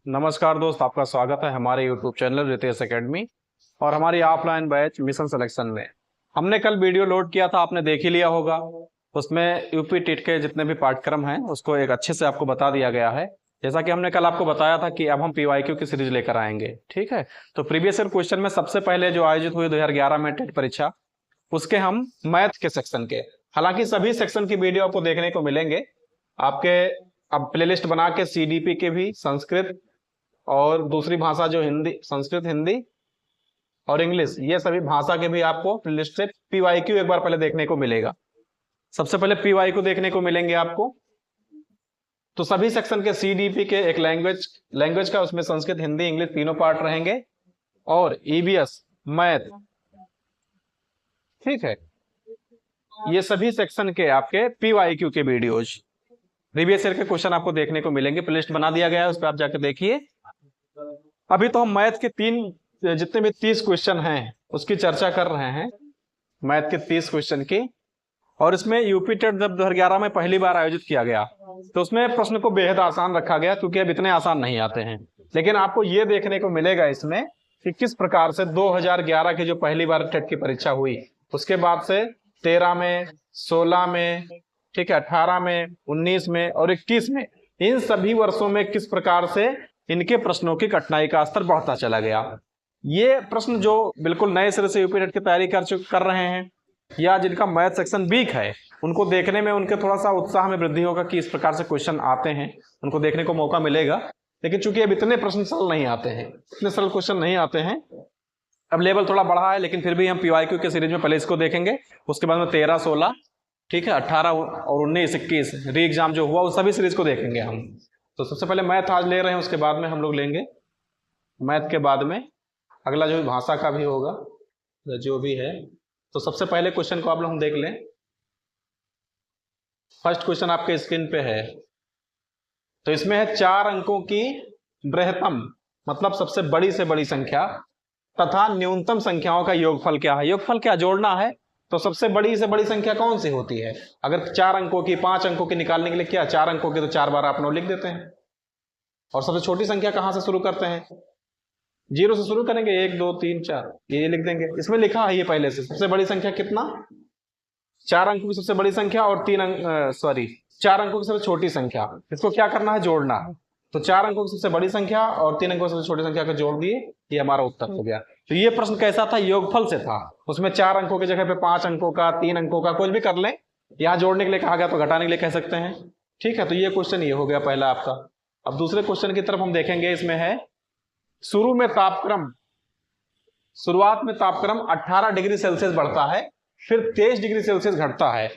नमस्कार दोस्त, आपका स्वागत है हमारे YouTube चैनल रितेश एकेडमी और हमारी ऑफलाइन बैच मिशन सिलेक्शन में। हमने कल वीडियो लोड किया था, आपने देख ही लिया होगा। उसमें यूपी टेट के जितने भी पाठ्यक्रम हैं उसको एक अच्छे से आपको बता दिया गया है। जैसा कि हमने कल आपको बताया था कि अब हम PYQ की सीरीज लेकर आएंगे, ठीक है। तो प्रीवियस ईयर क्वेश्चन में सबसे पहले जो आयोजित हुई 2011 में टेट परीक्षा, उसके हम मैथ के सेक्शन के, हालांकि सभी सेक्शन की वीडियो आपको देखने को मिलेंगे आपके। अब प्लेलिस्ट बना के CDP के भी, संस्कृत और दूसरी भाषा जो हिंदी, संस्कृत, हिंदी और इंग्लिश, ये सभी भाषा के भी आपको प्लेलिस्ट से PYQ एक बार पहले देखने को मिलेगा। सबसे पहले PYQ देखने को मिलेंगे आपको। तो सभी सेक्शन के CDP के एक लैंग्वेज का, उसमें संस्कृत, हिंदी, इंग्लिश तीनों पार्ट रहेंगे और EVS मैथ, ठीक है। ये सभी सेक्शन के आपके PYQ के वीडियोज, प्रीवियस ईयर के क्वेश्चन आपको देखने को मिलेंगे। प्लेलिस्ट बना दिया गया है, उस पर आप जाकर देखिए। अभी तो हम मैथ के जितने भी 30 क्वेश्चन हैं उसकी चर्चा कर रहे हैं, मैथ के 30 क्वेश्चन की। और इसमें यूपी टेट जब 2011 में पहली बार आयोजित किया गया तो उसमें प्रश्न को बेहद आसान रखा गया, क्योंकि अब इतने आसान नहीं आते हैं। लेकिन आपको ये देखने को मिलेगा इसमें कि किस प्रकार से 2011 की जो पहली बार टेट की परीक्षा हुई, उसके बाद से 13 में, 16 में, ठीक है, 18 में, 19 में और 21 में, इन सभी वर्षों में किस प्रकार से इनके प्रश्नों की कठिनाई का स्तर बढ़ता चला गया। ये प्रश्न जो बिल्कुल नए सिरे से यूपी टेट की तैयारी कर रहे हैं या जिनका मैथ सेक्शन वीक है, उनको देखने में, उनके थोड़ा सा उत्साह में वृद्धि होगा कि इस प्रकार से क्वेश्चन आते हैं, उनको देखने को मौका मिलेगा। लेकिन चूंकि अब इतने प्रश्न सरल नहीं आते हैं, इतने सरल क्वेश्चन नहीं आते हैं, अब लेवल थोड़ा बढ़ा है, लेकिन फिर भी हम PYQ के सीरीज में पहले इसको देखेंगे, उसके बाद में 13, 16, ठीक है, 18 और 19, 21 री एग्जाम जो हुआ उस सभी सीरीज को देखेंगे हम। तो सबसे पहले मैथ आज ले रहे हैं, उसके बाद में हम लोग लेंगे मैथ के बाद में अगला जो भाषा का भी होगा, जो भी है। तो सबसे पहले क्वेश्चन को आप लोग हम देख लें। फर्स्ट क्वेश्चन आपके स्क्रीन पे है। तो इसमें है 4 अंकों की बृहत्तम, मतलब सबसे बड़ी से बड़ी संख्या तथा न्यूनतम संख्याओं का योगफल क्या है। योगफल क्या जोड़ना है, तो सबसे बड़ी से बड़ी संख्या कौन सी होती है। अगर 4 अंकों की, 5 अंकों की निकालने के लिए क्या 4 अंकों की, तो 4 बार आप 9 लिख देते हैं। और सबसे छोटी संख्या कहां से शुरू करते हैं, 0 से शुरू करेंगे, 1, 2, 3, 4, ये लिख देंगे। इसमें लिखा है ये पहले से, सबसे बड़ी संख्या कितना, 4 अंकों की सबसे बड़ी संख्या और 4 अंकों की सबसे छोटी संख्या। इसको क्या करना है, जोड़ना है। तो 4 अंकों की सबसे बड़ी संख्या और 3 अंकों की सबसे छोटी संख्या को जोड़ दिए, ये हमारा उत्तर हो गया। तो ये प्रश्न कैसा था, योगफल से था। उसमें 4 अंकों की जगह पे 5 अंकों का, 3 अंकों का, कुछ भी कर लें। यहाँ जोड़ने के लिए कहा गया तो घटाने के लिए कह सकते हैं, ठीक है। तो ये क्वेश्चन ये हो गया पहला आपका। अब दूसरे क्वेश्चन की तरफ हम देखेंगे। इसमें है शुरू में तापक्रम, शुरुआत में तापक्रम 18 डिग्री सेल्सियस बढ़ता है, फिर 23 डिग्री सेल्सियस घटता है।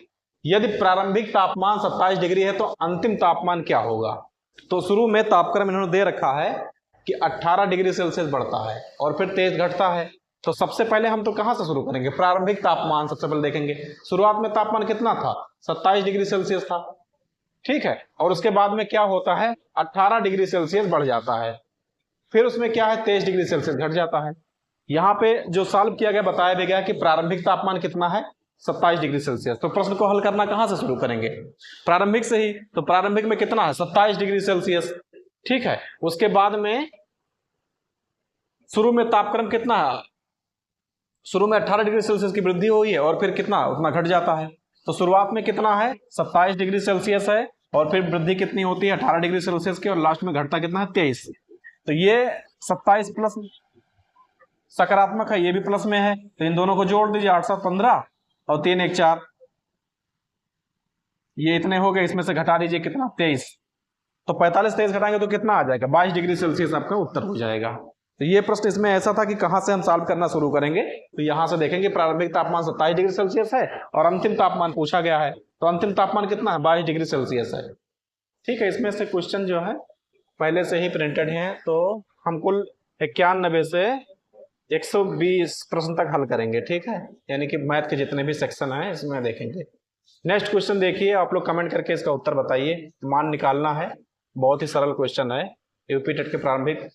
यदि प्रारंभिक तापमान 27 डिग्री है तो अंतिम तापमान क्या होगा। तो शुरू में तापक्रम इन्होंने दे रखा है कि 18 डिग्री सेल्सियस बढ़ता है और फिर 23 घटता है। तो सबसे पहले हम तो कहां से शुरू करेंगे, प्रारंभिक तापमान सबसे पहले देखेंगे। शुरुआत में तापमान कितना था, 27 डिग्री सेल्सियस था, ठीक है। और उसके बाद में क्या होता है, 18 डिग्री सेल्सियस बढ़ जाता है, फिर उसमें क्या है, 23 डिग्री सेल्सियस घट जाता है। यहां पे जो सॉल्व किया गया, बताया भी गया कि प्रारंभिक तापमान कितना है, 27 डिग्री सेल्सियस। तो प्रश्न को हल करना कहां से शुरू करेंगे, प्रारंभिक से ही। तो प्रारंभिक में कितना है, 27 डिग्री सेल्सियस, ठीक है। उसके बाद में शुरू में तापक्रम कितना है, शुरू में 18 डिग्री सेल्सियस की वृद्धि हुई है और फिर कितना, उतना घट जाता है। तो शुरुआत में कितना है, 27 डिग्री सेल्सियस है और फिर वृद्धि कितनी होती है, 18 डिग्री सेल्सियस की, और लास्ट में घटता कितना है, 23। तो ये 27 प्लस सकारात्मक है, ये भी प्लस में है, तो इन दोनों को जोड़ दीजिए, 8 7 15 और 3 1 4, ये इतने हो गए। इसमें से घटा दीजिए कितना, 23। तो 45 23 घटाएंगे तो कितना आ जाएगा, 22 डिग्री सेल्सियस आपका उत्तर हो जाएगा। तो ये प्रश्न इसमें ऐसा था कि कहां से हम सॉल्व करना शुरू करेंगे। तो यहां से देखेंगे, प्रारंभिक तापमान 27 डिग्री सेल्सियस है और अंतिम तापमान पूछा गया है, तो अंतिम तापमान कितना है, 22 डिग्री सेल्सियस है, ठीक है। इसमें से क्वेश्चन जो है पहले से ही प्रिंटेड है, तो हम कुल 91 से 120 प्रश्न तक हल करेंगे, ठीक है। यानी कि मैथ के जितने भी सेक्शन हैं इसमें देखेंगे। नेक्स्ट क्वेश्चन देखिए, आप लोग कमेंट करके इसका उत्तर बताइए। मान निकालना है, बहुत ही सरल क्वेश्चन है, यूपी टेट के प्रारंभिक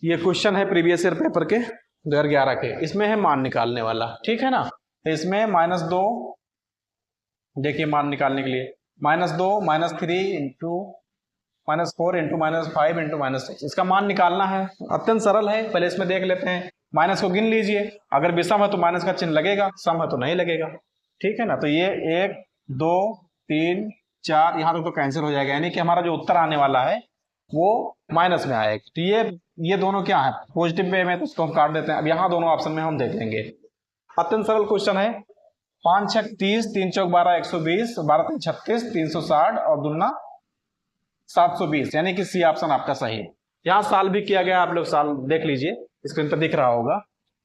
ये क्वेश्चन है प्रीवियस ईयर पेपर के 2011 के। इसमें है मान निकालने वाला, ठीक है ना। तो इसमें -2, देखिए मान निकालने के लिए -2 -3 इंटू -4 इंटू -5 इंटू -6, इसका मान निकालना है। अत्यंत सरल है, पहले इसमें देख लेते हैं। माइनस को गिन लीजिए, अगर विषम है तो माइनस का चिन्ह लगेगा, सम है तो नहीं लगेगा, ठीक है ना। तो ये 1 2 3 4 यहाँ तक तो कैंसिल हो जाएगा, यानी कि हमारा जो उत्तर आने वाला है वो माइनस में आएगा। तो ये दोनों क्या है, पॉजिटिव वे में, तो उसको हम काट देते हैं। अब यहाँ दोनों ऑप्शन में हम देख लेंगे। अत्यंत सरल क्वेश्चन है। 5 6 30, 3 चौक 12 120, 12 3 36, 360 और दुना 720, यानी कि सी ऑप्शन आपका सही है। यहाँ सॉल्व भी किया गया, आप लोग सॉल्व देख लीजिए, स्क्रीन पर दिख रहा होगा।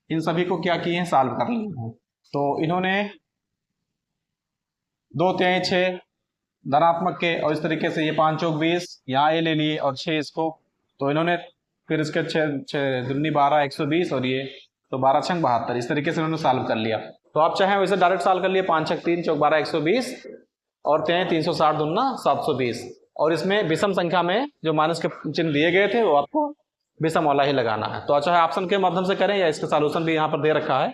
इन सभी को क्या किए हैं, सॉल्व कर लिए हैं। तो इन्होंने 2 3 6 धनात्मक के, और इस तरीके से ये 5 चौक 20 यहाँ ए ले लिए और 6 इसको, तो इन्होंने फिर इसके 6 दूनी 12 120 और ये तो 12 छंग 72, इस तरीके से इन्होंने सॉल्व कर लिया। तो आप चाहें वैसे डायरेक्ट सॉल्व कर लिए, 5 6 3 चौक 12 120 और 360 दुना 720, और इसमें विषम संख्या में जो माइनस के चिन्ह दिए गए थे वो आपको विषम वाला ही लगाना है। तो चाहे ऑप्शन के माध्यम से करें या इसका सॉल्यूशन भी यहाँ पर दे रखा है,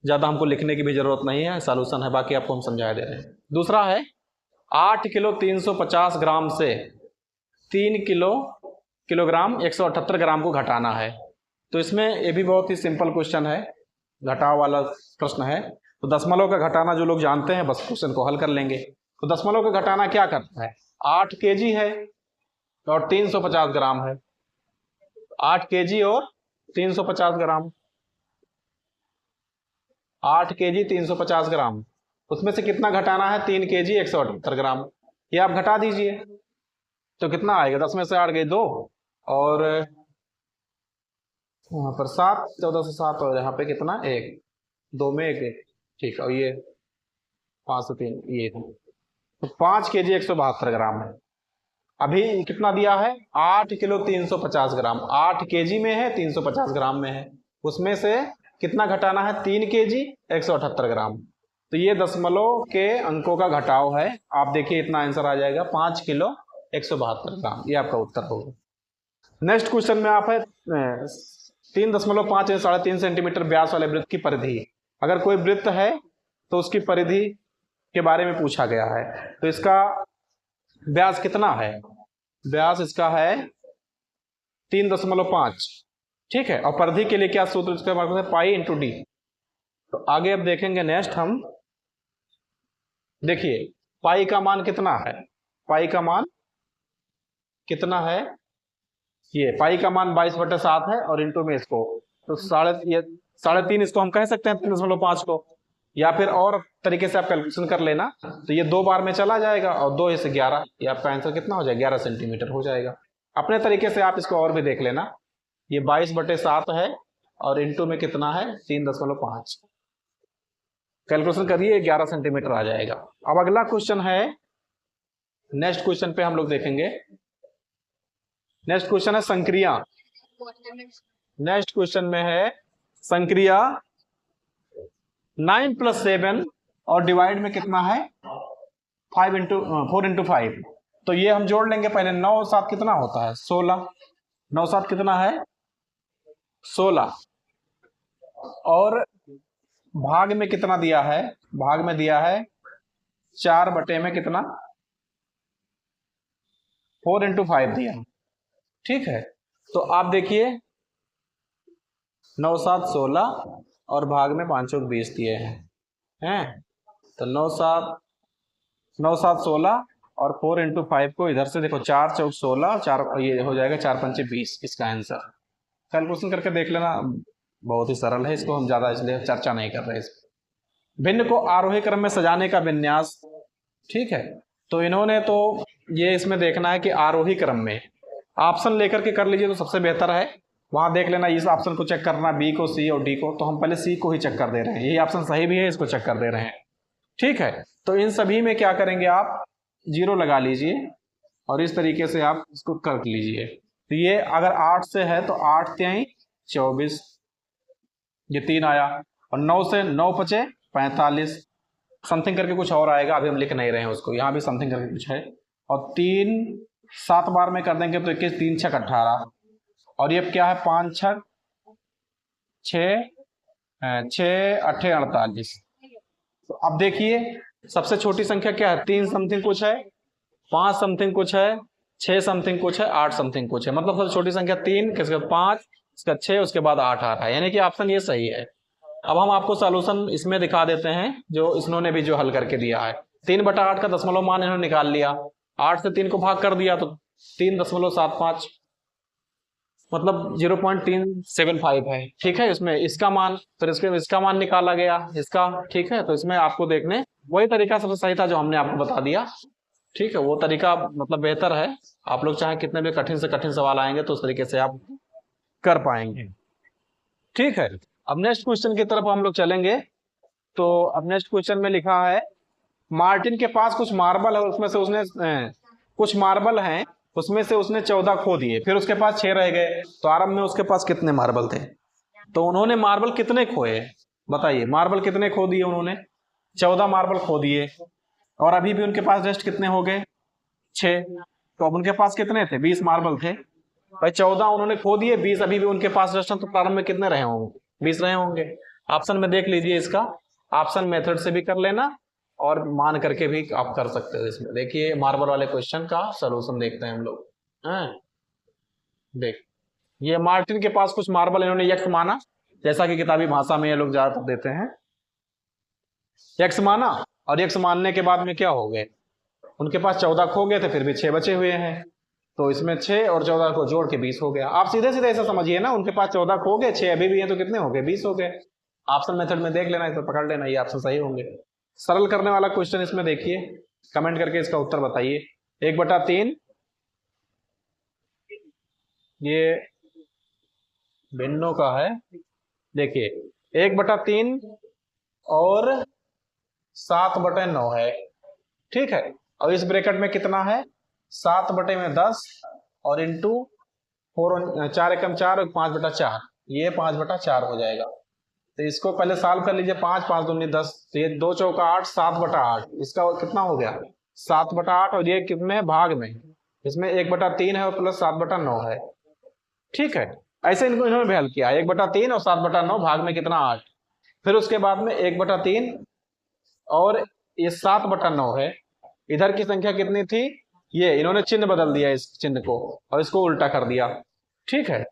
ज़्यादा हमको लिखने की भी जरूरत नहीं है, सॉल्यूशन है, बाकी आपको हम समझा दे रहे हैं। दूसरा है 8 किलो 350 ग्राम से 3 किलोग्राम 178 ग्राम को घटाना है। तो इसमें ये भी बहुत ही सिंपल क्वेश्चन है, घटाव वाला प्रश्न है। तो दशमलव का घटाना जो लोग जानते हैं बस क्वेश्चन को हल कर लेंगे। तो दशमलव का घटाना क्या करता है, 8 केजी है और 350 ग्राम है, 8 केजी और 350 ग्राम, 8 केजी 350 ग्राम, उसमें से कितना घटाना है, 3 केजी 178 ग्राम। ये आप घटा दीजिए तो कितना आएगा, 10 में से 8 गए 2 और वहां पर 7, 14 से 7 और यहाँ पे कितना 1, 2 में 1 ठीक है, और ये 5 से 3 ये तो 5 केजी 172 ग्राम है। अभी कितना दिया है, 8 किलो 350 ग्राम, 8 केजी में है 350 ग्राम में है, उसमें से कितना घटाना है, 3 केजी 178 ग्राम। तो ये दशमलव के अंकों का घटाव है। आप देखिए इतना आंसर आ जाएगा 5 किलो 172 ग्राम, ये आपका उत्तर होगा। नेक्स्ट क्वेश्चन में आप है 3.5 या 3.5 सेंटीमीटर व्यास वाले वृत्त की परिधि, अगर कोई वृत्त है तो उसकी परिधि के बारे में पूछा गया है। तो इसका व्यास कितना है, व्यास इसका है 3.5, ठीक है, और परिधि के लिए क्या सूत्र, इसका मतलब है पाई इंटू डी। तो आगे अब देखेंगे नेक्स्ट हम, देखिए पाई का मान कितना है, पाई का मान कितना है, ये पाई का मान 22/7 है और इंटू में इसको तो 3.5 इसको हम कह सकते हैं 3.5 को, या फिर और तरीके से आप कैलकुलेशन कर लेना। तो ये 2 बार में चला जाएगा और 2 से 11, ये आपका आंसर कितना हो जाएगा, 11 सेंटीमीटर हो जाएगा। अपने तरीके से आप इसको और भी देख लेना, ये 22/7 है और इंटू में कितना है 3.5, कैलकुलेशन करिए 11 सेंटीमीटर आ जाएगा। अब अगला क्वेश्चन है, नेक्स्ट क्वेश्चन पे हम लोग देखेंगे। नेक्स्ट क्वेश्चन है संक्रिया। नेक्स्ट क्वेश्चन में है संक्रिया 9 + 7 और डिवाइड में कितना है 4 इंटू 5। तो ये हम जोड़ लेंगे पहले, 9 7 कितना होता है 16, 9 7 कितना है 16, और भाग में कितना दिया है, भाग में दिया है 4 बटे में कितना 4 इंटू 5 दिया, ठीक है। तो आप देखिए 9 7 16 और भाग में 5 चौक 20 दिए हैं, तो 9 7 16 और 4 इंटू 5 को इधर से देखो 4 चौक 16, 4 ये हो जाएगा 4 पंचे 20, इसका आंसर कैलकुलेशन करके देख लेना, बहुत ही सरल है, इसको हम ज्यादा इसलिए चर्चा नहीं कर रहे। इस भिन्न को आरोही क्रम में सजाने का विन्यास, ठीक है। तो इन्होंने तो ये इसमें देखना है कि आरोही क्रम में, ऑप्शन लेकर के कर लीजिए तो सबसे बेहतर है, वहां देख लेना इस ऑप्शन को चेक करना, बी को, सी और डी को। तो हम पहले सी को ही चेक कर दे रहे हैं, यही ऑप्शन सही भी है, इसको चेक कर दे रहे हैं, ठीक है। तो इन सभी में क्या करेंगे आप 0 लगा लीजिए और इस तरीके से आप इसको कर लीजिए। तो ये अगर 8 से है तो 8 3 24, ये 3 आया, और 9 से 9 5 45, समथिंग करके कुछ और आएगा, अभी हम लिख नहीं रहे हैं उसको, यहाँ भी समथिंग करके कुछ है, और 3 7 बार में कर देंगे तो 21 3 6 18, और ये क्या है 5 6 8 48। तो अब देखिए सबसे छोटी संख्या क्या है, 3 समथिंग कुछ है, 5 समथिंग कुछ है, 6 समथिंग कुछ है, 8 समथिंग कुछ है, मतलब सबसे छोटी संख्या 3, इसके बाद 5, इसका 6, उसके बाद 8 आ रहा है, यानी कि ऑप्शन ये सही है। अब हम आपको सॉल्यूशन इसमें दिखा देते हैं जो इन्होंने भी जो हल करके दिया है। 3/8 का दशमलव मान इन्होंने निकाल लिया, 8 से 3 को भाग कर दिया तो 3.75 मतलब 0.375 है, ठीक है। इसमें इसका मान, फिर इसका मान निकाला गया इसका, ठीक है। तो इसमें आपको देखने वही तरीका सबसे सही था जो हमने आपको बता दिया, ठीक है। वो तरीका मतलब बेहतर है। आप लोग चाहे कितने भी कठिन से कठिन सवाल आएंगे तो उस तरीके से आप कर पाएंगे, ठीक है। अब नेक्स्ट क्वेश्चन की तरफ हम लोग चलेंगे। तो अब नेक्स्ट क्वेश्चन में लिखा है, मार्टिन के पास कुछ मार्बल है, उसमें से उसने कुछ मार्बल हैं, उसमें से उसने 14 खो दिए, फिर उसके पास 6 रह गए, तो आरंभ में उसके पास कितने मार्बल थे? तो उन्होंने मार्बल कितने खोए, बताइए। मार्बल कितने खो दिए उन्होंने? 14 मार्बल खो दिए, और अभी भी उनके पास रेस्ट कितने हो गए? 6। तो अब उनके पास कितने थे? 20 मार्बल थे भाई। 14 उन्होंने खो दिए, 20 अभी भी उनके पास रेस्ट है, तो प्रारंभ में कितने रहे होंगे? 20 रहे होंगे। ऑप्शन में देख लीजिए इसका, ऑप्शन मेथड से भी कर लेना और मान करके भी आप कर सकते हो। इसमें देखिए मार्बल वाले क्वेश्चन का सलूशन देखते हैं हम लोग। देख, ये मार्टिन के पास कुछ मार्बल इन्होंने यक्ष माना, जैसा कि किताबी भाषा में ये लोग ज्यादातर देते हैं, यक्ष माना, और यक्ष मानने के बाद में क्या हो गए? उनके पास 14 खो गए थे, फिर भी 6 बचे हुए हैं, तो इसमें 6 और 14 को जोड़ के 20 हो गया। आप सीधे सीधे ऐसा समझिए ना, उनके पास 14 खो गए, 6 अभी भी हैं, तो कितने हो गए? 20 हो गए। ऑप्शन मेथड में देख लेना, इसे पकड़ लेना, ये ऑप्शन सही होंगे। सरल करने वाला क्वेश्चन इसमें देखिए, कमेंट करके इसका उत्तर बताइए। 1/3 ये भिन्नों का है, देखिए 1/3 और 7/9 है, ठीक है। और इस ब्रैकेट में कितना है? 7/10 और इंटू 4 एकम 4 और 5/4, ये 5/4 हो जाएगा। तो इसको पहले सॉल्व कर लीजिए। 5 5 दूनी 10, तो ये 2 चौका 8, 7/8, इसका कितना हो गया? 7/8, और ये कितने भाग में? इसमें 1/3 है और प्लस 7/9 है, ठीक है। ऐसे इनको इन्होंने भी हल किया, 1/3 और 7/9, भाग में कितना? 8। फिर उसके बाद में 1/3 और ये 7/9 है, इधर की संख्या कितनी थी? ये इन्होंने चिन्ह बदल दिया, इस चिन्ह को, और इसको उल्टा कर दिया, ठीक है।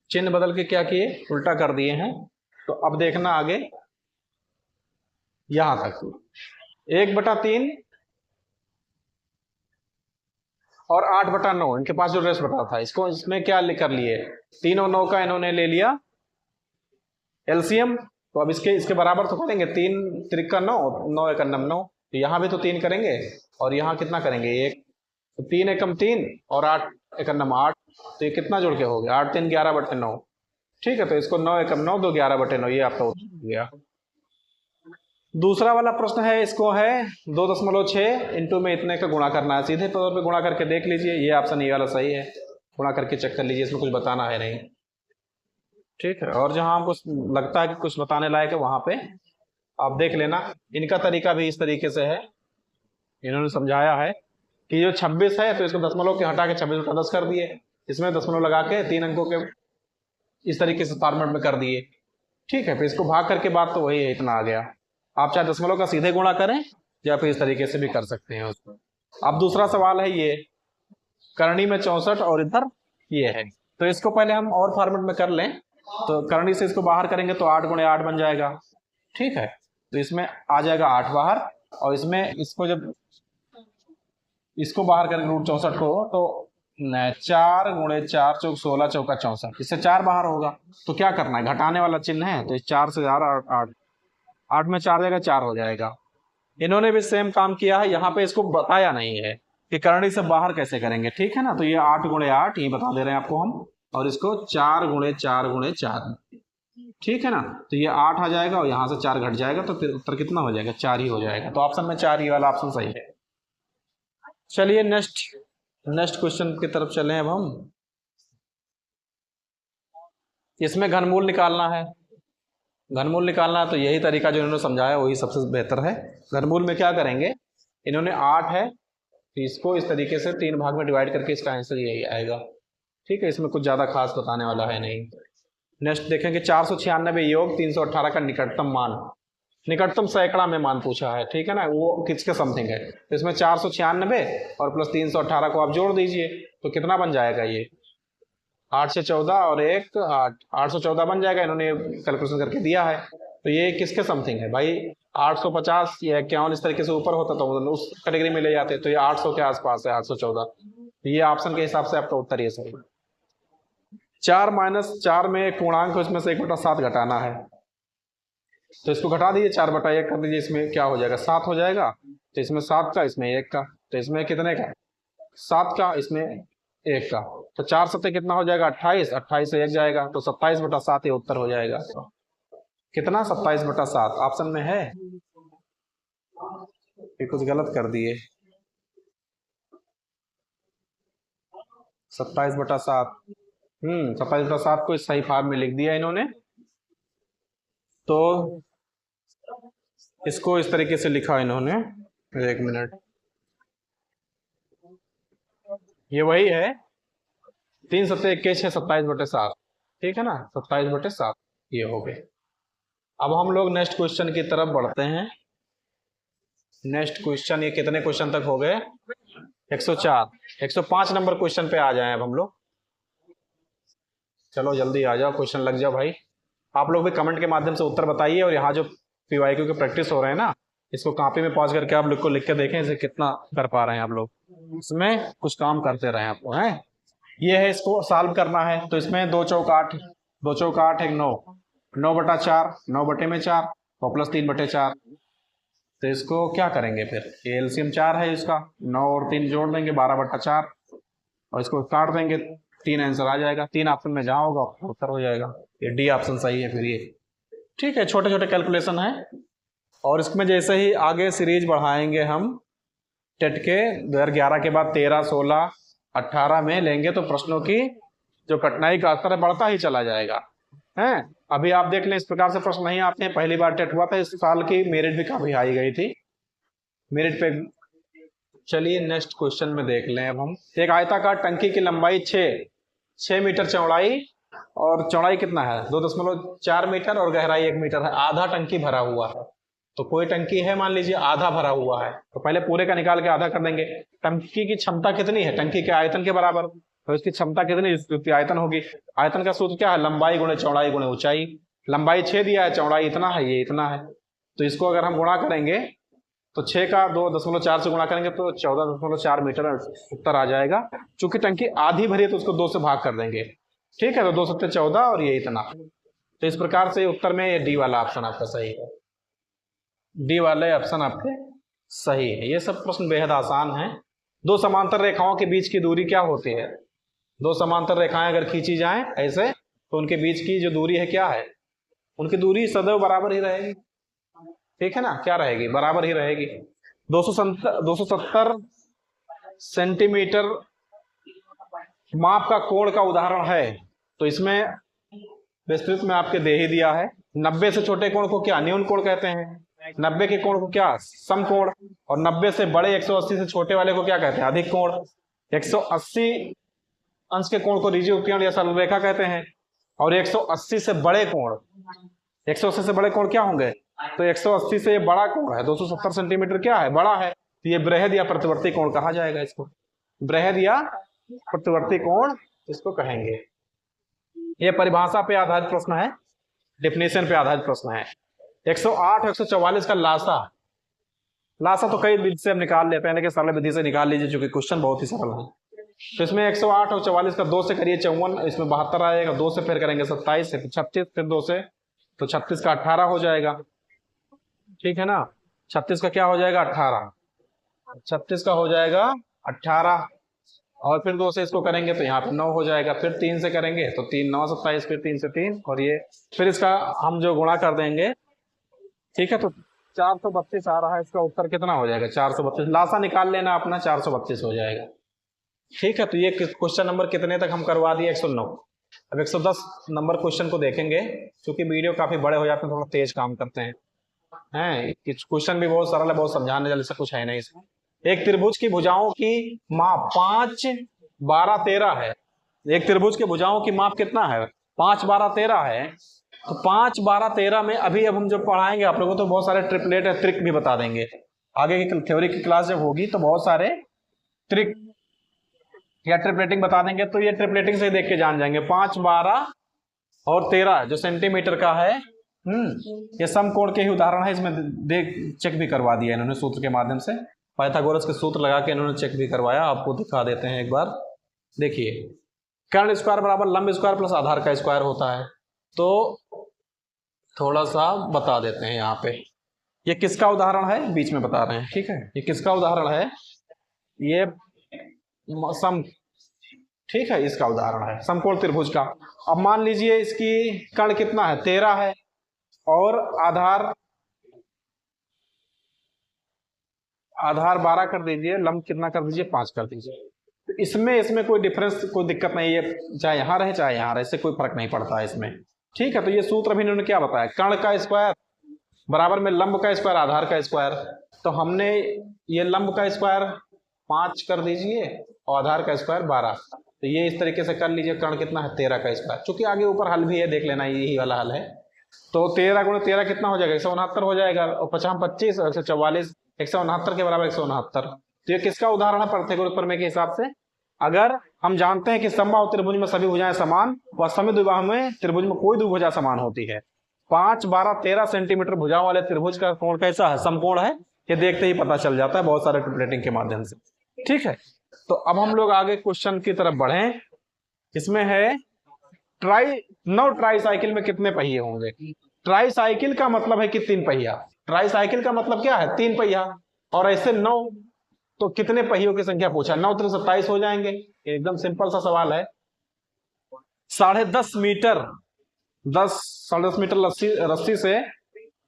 चिन्ह बदल के क्या किए? उल्टा कर दिए हैं। तो अब देखना आगे यहां तक, 1/3 और 8/9, इनके पास जो रेस्ट बटा था, इसको इसमें क्या कर लिए? 3 और 9 का इन्होंने ले लिया एलसीएम, तो अब इसके बराबर तो करेंगे। 3 त्रिका 9, 9 एकम 9, तो यहां भी तो 3 करेंगे, और यहां कितना करेंगे? 1, तो 3 एकम 3 और 8 एकम 8, तो ये कितना जोड़ के हो गया? 8 3 11/9, ठीक है। तो इसको 9 एकम 9 2 11/9, ये आपका उत्तर हो गया। दूसरा वाला प्रश्न है, इसको है 2.6 इंटू में इतने का गुणा करना है, सीधे तौर पे गुणा करके देख लीजिए। ये ऑप्शन ये वाला सही है, गुणा करके चेक कर लीजिए, इसमें कुछ बताना है नहीं, ठीक है। और जहां हमको लगता है कि कुछ बताने लायक है वहां पे आप देख लेना। इनका तरीका भी इस तरीके से है, इन्होंने समझाया है कि जो 26 है, तो इसको दशमलव के हटा के 26/10 कर दिए, इसमें दशमलव लगा के 3 अंकों के इस तरीके से फॉर्मेट में कर दिए, ठीक है। फिर इसको भाग करके बात तो वही है, इतना आ गया। आप चाहे दशमलव का सीधे गुणा करें या फिर इस तरीके से भी कर सकते हैं उसको। अब दूसरा सवाल है, ये करनी में 64 और इधर ये है, तो इसको पहले हम और फॉर्मेट में कर लें। तो करनी से इसको बाहर करेंगे तो 8 × 8 बन जाएगा, ठीक है। तो इसमें आ जाएगा 8 बाहर, और इसमें इसको जब इसको बाहर करेंगे √64 को, तो 4 × 4 = 16 चौका 64, इससे 4 बाहर होगा। तो क्या करना है? घटाने वाला चिन्ह है, तो 4 से 8 में 4 जाएगा, 4 हो जाएगा। इन्होंने भी सेम काम किया है, यहाँ पे इसको बताया नहीं है कि करनी से बाहर कैसे करेंगे, ठीक है ना। तो ये 8 × 8 ये बता दे रहे हैं आपको हम, और इसको 4 × 4 × 4, ठीक है ना। तो ये 8 आ जाएगा और यहाँ से 4 घट जाएगा, तो फिर उत्तर कितना हो जाएगा? 4 ही हो जाएगा। तो ऑप्शन में 4 ही वाला ऑप्शन सही है। चलिए नेक्स्ट क्वेश्चन की तरफ चलें अब हम। इसमें घनमूल निकालना है, घनमूल निकालना है, तो यही तरीका जो इन्होंने समझाया वही सबसे बेहतर है। घनमूल में क्या करेंगे? इन्होंने 8 है, तो इसको इस तरीके से 3 भाग में डिवाइड करके इसका आंसर यही आएगा, ठीक है। इसमें कुछ ज़्यादा खास बताने वाला है नहीं। नेक्स्ट देखेंगे 496 योग 318 का निकटतम मान, निकटतम सैकड़ा में मान पूछा है, ठीक है ना, वो किसके समथिंग है। तो इसमें 496 और प्लस 318 को आप जोड़ दीजिए तो कितना बन जाएगा ये 8 से 14 और 1 8, 814 बन जाएगा। इन्होंने कैलकुलेशन करके दिया है। तो ये किसके समथिंग है भाई, 850 या 51 इस तरीके से ऊपर होता तो मतलब उस कैटेगरी में ले जाते। तो ये 800 के आसपास है, 814। ये ऑप्शन के हिसाब से आपका उत्तर ये सही है। 4 में एक पूर्णांक है, इसमें से 1/7 घटाना है। तो इसको घटा दीजिए, 4/1 कर दीजिए, इसमें क्या हो जाएगा 7 हो जाएगा। तो इसमें 7 का, इसमें 1 का, तो इसमें कितने का 7 का, इसमें 1 का। तो 4 7 कितना हो जाएगा 28, 28 से 1 जाएगा तो 27/7 ये उत्तर हो जाएगा। कितना 27/7 ऑप्शन में है। ये कुछ गलत कर दिए, 27/7। 27/7 को इस सही फॉर्म में लिख दिया इन्होंने। तो इसको इस तरीके से लिखा इन्होंने, 1 मिनट, ये वही है 3 7 21 6 27/7, ठीक है ना, 27/7 ये हो गए। अब हम लोग नेक्स्ट क्वेश्चन की तरफ बढ़ते हैं। नेक्स्ट क्वेश्चन, ये कितने क्वेश्चन तक हो गए 104, 105 नंबर क्वेश्चन पे आ जाए अब हम लोग। चलो जल्दी आ जाओ, क्वेश्चन लग जाओ भाई। आप लोग भी कमेंट के माध्यम से उत्तर बताइए, और यहाँ जो पीवाईक्यू के प्रैक्टिस हो रहे हैं ना, इसको कॉपी में पॉज करके आप लोग को लिख के देखें इसे कितना कर पा रहे हैं आप लोग, इसमें कुछ काम करते रहे आप लोग हैं। ये है, इसको सॉल्व करना है। तो इसमें 2 चौक 8, 2 चौक 8 है 9, 9/4, 9/4 और प्लस 3/4। तो इसको क्या करेंगे फिर, ये एलसीएम 4 है इसका, 9 और 3 जोड़ देंगे 12/4 और इसको काट देंगे, 3 आंसर आ जाएगा। 3 ऑप्शन में जहाँ होगा उत्तर हो जाएगा। ये डी ऑप्शन सही है फिर ये, ठीक है। छोटे छोटे कैलकुलेशन है, और इसमें जैसे ही आगे सीरीज बढ़ाएंगे हम टेट के 2011 के बाद 13, 16, 18 में लेंगे तो प्रश्नों की जो कठिनाई का स्तर है बढ़ता ही चला जाएगा हैं। अभी आप देख लें, इस प्रकार से प्रश्न नहीं आते हैं। पहली बार टेट हुआ था, इस साल की मेरिट भी काफी हाई गई थी मेरिट पे। चलिए नेक्स्ट क्वेश्चन में देख लें अब हम। एक आयताकार टंकी की लंबाई 6 मीटर चौड़ाई, और चौड़ाई कितना है 2.4 मीटर और गहराई 1 मीटर है। आधा टंकी भरा हुआ है। तो कोई टंकी है, मान लीजिए आधा भरा हुआ है, तो पहले पूरे का निकाल के आधा कर देंगे। टंकी की क्षमता कितनी है, टंकी के आयतन के बराबर, तो इसकी क्षमता कितनी आयतन होगी। आयतन का सूत्र क्या है, लंबाई गुणे चौड़ाई गुणे ऊंचाई। लंबाई 6 दिया है, चौड़ाई इतना है, ये इतना है। तो इसको अगर हम गुणा करेंगे तो 6 का 2.4 से गुणा करेंगे तो 14.4 मीटर उत्तर आ जाएगा। चूंकि टंकी आधी भरी है तो उसको 2 से भाग कर देंगे, ठीक है। तो 2 7 14 और ये इतना। तो इस प्रकार से उत्तर में ये डी वाला ऑप्शन आपका सही है। डी वाले ऑप्शन आपके सही है। ये सब प्रश्न बेहद आसान है। 2 समांतर रेखाओं के बीच की दूरी क्या होती है। 2 समांतर रेखाएं अगर खींची जाएं ऐसे, तो उनके बीच की जो दूरी है क्या है, उनकी दूरी सदैव बराबर ही रहेगी, ठीक है ना। क्या रहेगी, बराबर ही रहेगी। 270 सेंटीमीटर माप का कोण का उदाहरण है। तो इसमें विस्तृत में आपके दे ही दिया है। 90 से छोटे कोण को क्या न्यून कोण कहते हैं, 90 के कोण को क्या समकोण, और 90 से बड़े 180 से छोटे वाले को क्या कहते हैं अधिक कोण। 180 अंश के कोण को ऋजु उत्कीर्ण या सरल रेखा कहते हैं, और 180 से बड़े कोण, 180 से बड़े कोण क्या होंगे, तो 180 से ये बड़ा कोण है 270 सेंटीमीटर क्या है, बड़ा है, तो ये बृहद या प्रतिवर्ती कोण कहा जाएगा। इसको बृहद या प्रतिवर्ती कोण इसको कहेंगे। ये परिभाषा पे आधारित प्रश्न है, डेफिनेशन पे आधारित प्रश्न है। 108 144 का लासा तो कई विधि से हम निकाल लेते हैं, लेकिन सरल विधि से निकाल लीजिए क्योंकि क्वेश्चन बहुत ही सरल है। तो इसमें 108 और 44 का 2 से करिए 54, इसमें 72 आएगा। 2 से फिर करेंगे 27, फिर 36, फिर 2 से तो 36 का 18 हो जाएगा, ठीक है ना। 36 का क्या हो जाएगा 18, 36 का हो जाएगा 18, और फिर 2 से इसको करेंगे तो यहाँ पे 9 हो जाएगा। फिर 3 से करेंगे तो 3 9 27, फिर 3 से 3, और ये फिर इसका हम जो गुणा कर देंगे, ठीक है। तो 432 आ रहा है, इसका उत्तर कितना हो जाएगा 432। लासा निकाल लेना अपना, 432 हो जाएगा, ठीक है। तो ये क्वेश्चन नंबर कितने तक हम करवा दिए 109। अब 110 नंबर क्वेश्चन को देखेंगे, क्योंकि वीडियो काफी बड़े हो जाते हैं, थोड़ा तेज काम करते हैं। क्वेश्चन भी बहुत सरल है, बहुत समझाने जैसा कुछ है नहीं इसमें। एक त्रिभुज की भुजाओं की माप 5 12 13 है। एक त्रिभुज के भुजाओं की माप कितना है 5 12 13 है, तो 5, 12, 13 में अभी अब हम जब पढ़ाएंगे आप लोगों को तो बहुत सारे ट्रिपलेट है ट्रिक भी बता देंगे। आगे की थ्योरी की क्लास जब होगी तो बहुत सारे ट्रिक या ट्रिपलेटिंग बता देंगे, तो ये ट्रिपलेटिंग से देख के जान जाएंगे। 5, 12 और 13 जो सेंटीमीटर का है, ये समकोण के ही उदाहरण है। इसमें देख चेक भी करवा दिया इन्होंने सूत्र के माध्यम से, पाइथागोरस के सूत्र लगा के इन्होंने चेक भी करवाया। आपको दिखा देते हैं एक बार, देखिए कर्ण स्क्वायर बराबर लंब स्क्वायर प्लस आधार का स्क्वायर होता है। तो थोड़ा सा बता देते हैं यहाँ पे, ये किसका उदाहरण है बीच में बता रहे हैं, ठीक है। ये किसका उदाहरण है, ये सम, ठीक है, इसका उदाहरण है समकोण त्रिभुज का। अब मान लीजिए इसकी कर्ण कितना है, 13 है, और आधार 12 कर दीजिए, लंब कितना कर दीजिए, 5 कर दीजिए। तो इसमें कोई डिफरेंस, कोई दिक्कत नहीं है, चाहे यहां रहे चाहे यहां रहे, इससे कोई फर्क नहीं पड़ता है इसमें, ठीक है। तो ये सूत्र भी इन्होंने क्या बताया, कर्ण का स्क्वायर बराबर में लंब का स्क्वायर आधार का स्क्वायर। तो हमने ये लंब का स्क्वायर 5 कर दीजिए और आधार का स्क्वायर 12, तो ये इस तरीके से कर लीजिए। कर्ण कितना है, 13 का स्क्वायर। चूंकि आगे ऊपर हल भी है, देख लेना यही वाला हल है। तो 13 गुणा 13 कितना हो जाएगा, 169 हो जाएगा, और 50 25 और 144, 169 के बराबर 169। तो ये किसका उदाहरण है, पाइथागोरस प्रमेय के हिसाब से। अगर हम जानते हैं कि समबाहु त्रिभुज में सभी भुजाएं समान व समद्विबाहु में त्रिभुज में कोई भी भुजा समान होती है। 5, 12, 13 सेंटीमीटर भुजाओं वाले त्रिभुज का कोण कैसा है, समकोण है, ये देखते ही पता चल जाता है बहुत सारे ट्रिपलेटिंग के माध्यम से, ठीक है। तो अब हम लोग आगे क्वेश्चन की तरफ बढ़े। इसमें है ट्राई साइकिल में कितने पहिए होंगे। ट्राई साइकिल का मतलब है कि 3 पहिया। ट्राई साइकिल का मतलब क्या है, 3 पहिया, और ऐसे 9, तो कितने पहियों की संख्या पूछा, 9 3 27 हो जाएंगे। एकदम सिंपल सा सवाल है। 10.5 मीटर 10.5 मीटर रस्सी से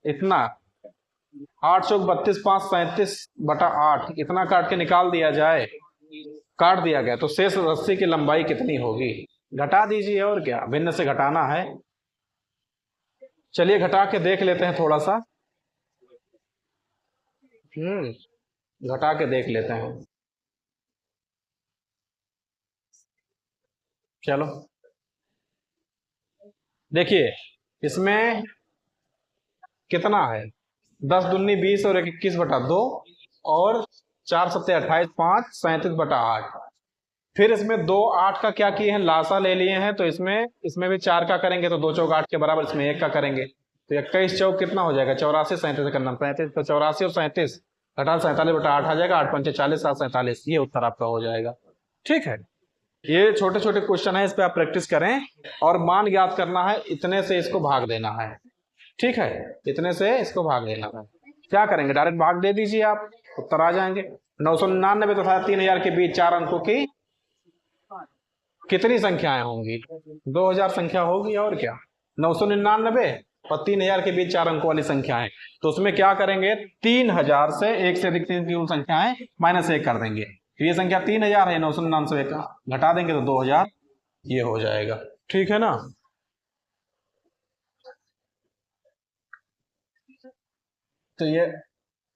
इतना 8 चौक 32 5 37/8 इतना काट के निकाल दिया जाए, काट दिया गया, तो शेष रस्सी की लंबाई कितनी होगी, घटा दीजिए। और क्या, भिन्न से घटाना है। चलिए घटा के देख लेते हैं थोड़ा सा, घटा के देख लेते हैं। चलो देखिए, इसमें कितना है, 10 दूनी 20 और 21/2 और 4 7 28 5 37/8। फिर इसमें 2 8 का क्या किए हैं, लासा ले लिए हैं, तो इसमें भी 4 का करेंगे तो 2 चौक 8 के बराबर, इसमें 1 का करेंगे तो 21 चौक कितना हो जाएगा, 84 37 करना 35, तो 84 और 37 घटा 47/8 आ जाएगा, 8 5 40 7 47, ये उत्तर आपका हो जाएगा, ठीक है। ये छोटे छोटे क्वेश्चन है, इस पे आप प्रैक्टिस करें और मान ज्ञात करना है, इतने से इसको भाग देना है, ठीक है, इतने से इसको भाग देना है। क्या करेंगे, डायरेक्ट भाग दे दीजिए आप, उत्तर आ जाएंगे। 999 तथा 3000 के बीच 4 अंकों की कितनी संख्याएं होंगी, 2000 संख्या होगी, और क्या। 999 और 3000 के बीच 4 अंकों वाली संख्याएं, तो उसमें क्या करेंगे, 3000 से एक से अधिक 3 की उन संख्याएं -1 कर देंगे। तो ये संख्या 3000 है, 999 का घटा देंगे तो 2000, ये हो जाएगा, ठीक है ना। तो ये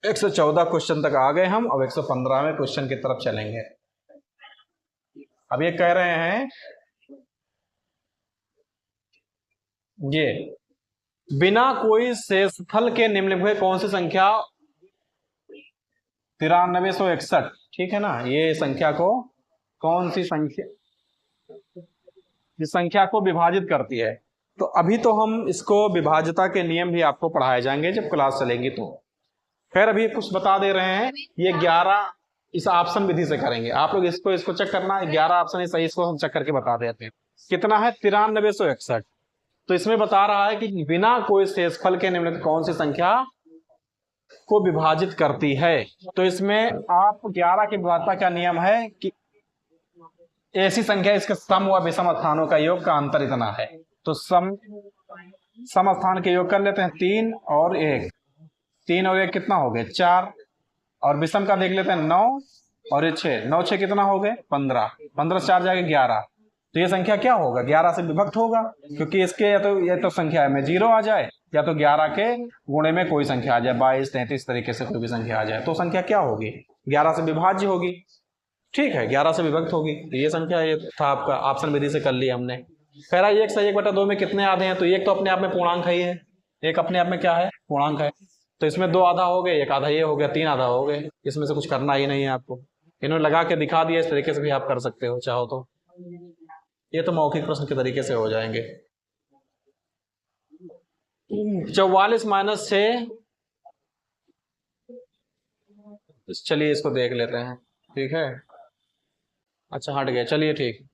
114 क्वेश्चन तक आ गए हम, अब 115वें क्वेश्चन की तरफ चलेंगे। अब ये कह रहे हैं, ये बिना कोई शेषफल के निम्नलिखित कौन सी संख्या 9361, ठीक है ना, ये संख्या को कौन सी संख्या इस संख्या को विभाजित करती है। तो अभी तो हम इसको विभाज्यता के नियम भी आपको पढ़ाए जाएंगे जब क्लास चलेगी तो। खैर अभी कुछ बता दे रहे हैं, ये 11 इस ऑप्शन विधि से करेंगे आप लोग, इसको चेक करना है, 11 ऑप्शन है सही, इसको हम चेक करके बता देते हैं। कितना है, 9361। तो इसमें बता रहा है कि बिना कोई शेषफल के निम्नलिखित कौन सी संख्या को विभाजित करती है। तो इसमें आप 11 की विभाज्यता का नियम है कि ऐसी संख्या इसके सम व विषम स्थानों का योग का अंतर इतना है। तो सम स्थान के योग कर लेते हैं, 3 और 1, 3 और 1 कितना हो गए, 4, और विषम का देख लेते हैं 9 और 6, 9 6 कितना हो गए, 15, 15 से 4 जाएगा 11। तो ये संख्या क्या होगा, 11 से विभक्त होगा, क्योंकि इसके या तो संख्या में 0 आ जाए, या तो 11 के गुणे में कोई संख्या आ जाए, 22 33 तरीके से कोई भी संख्या आ जाए, तो संख्या क्या होगी, 11 से विभाज्य होगी, ठीक है, 11 से विभक्त होगी। तो ये संख्या, ये था आपका ऑप्शन विधि से कर लिया हमने। कह रहा है 1/1/2 में कितने आधे हैं, तो एक तो अपने आप में पूर्णांक है ही है, एक अपने आप में क्या है, पूर्णांक है। तो इसमें 2 आधा हो गए, 1 आधा ये हो गया, 3 आधा हो गए। इसमें से कुछ करना ही नहीं है आपको, इन्होंने लगा के दिखा दिया, इस तरीके से भी आप कर सकते हो चाहो तो। ये तो मौखिक प्रश्न के तरीके से हो जाएंगे। 44 माइनस 6, चलिए इसको देख लेते हैं, ठीक है। अच्छा हट गया, चलिए ठीक।